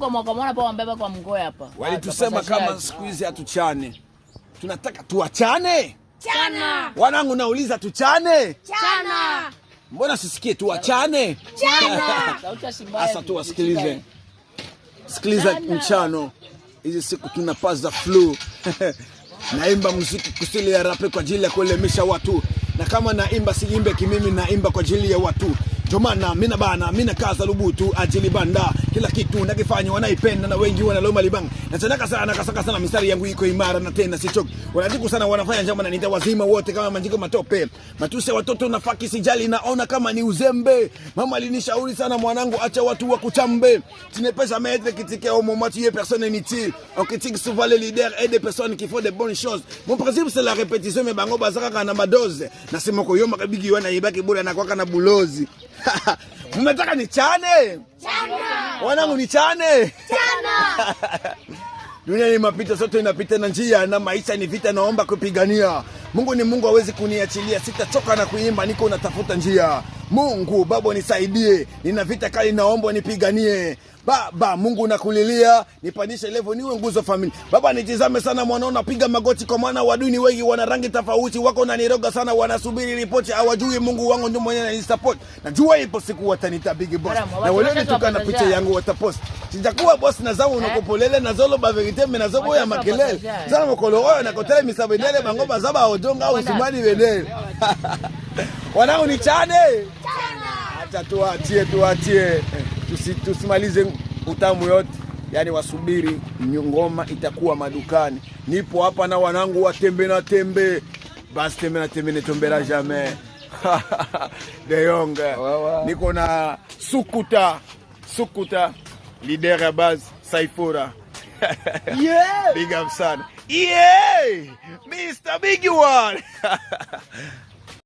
kwa mwaka mwana pa mbeba kwa mgoya hapa. Walitusema kama siku hizi hatuchane. Tunataka tuachane? Chana. Wanangu nauliza tuchane? Chana. Mbona sisikie tuachane? Chana. Asa tuwasikilize. Sikiliza mchano. Hizi siku tunapaza flow. Naimba muziki kusili ya rape kwa ajili ya kuelimisha watu. Na kama naimba siimbe kimimi, naimba kwa ajili ya watu. Jomana mina bana mina kaza lubutu ajili banda kila kitu nakifanya wanaipenda na wengi wanaloma libang na sanaka sana kasaka sana mistari yangu iko imara na tena sichoki wanadiku sana wanafanya jambo na nita wazima wote kama manjiko matope matuse watoto na faki sijali naona kama ni uzembe mama alinishauri sana mwanangu acha watu wa kuchambe tinepesa maître critiquer au moment tu es personne inutile on critique souvent les leaders et des personnes qui font des bonnes choses mon principe c'est la répétition mais bango bazaka kana madose na sema ko yoma kabigi wana ibaki bure na kwaka na bulozi. Mmetaka ni chane? Chana. Wanangu ni chane? Chana. Dunia ni mapita, sote inapita na njia na maisha ni vita, naomba kupigania. Mungu ni Mungu, hawezi kuniachilia, sitachoka na kuimba, niko natafuta njia. Mungu Baba nisaidie, nina vita kali, naomba nipiganie. Baba Mungu nakulilia, nipandishe level niwe nguzo familia. Baba nitizame sana mwanao, napiga magoti kwa maana waduni wengi wana rangi tofauti, wako na niroga sana, wanasubiri ripoti, hawajui Mungu wangu ndio mwenye ananisupport. Najua ipo siku watanita big boss. Na wale nitukana picha yangu watapost. Sijakuwa boss na zangu unakopolele na zolo ba verite me na zobo ya makelele. Sana mkoloro na kotele misabendele bangoba zaba odonga au sumani bedele. Wanao ni chane? Chana. Acha tuachie. Tusimalize utamu yote, yani wasubiri ngoma itakuwa madukani. Nipo hapa na wanangu watembe na tembe, basi tembe na tembe netombera jamais. De Yonga niko na Sukuta leader ya base Saifura. Yeah, big up sana. Yeah, Mr. Big One.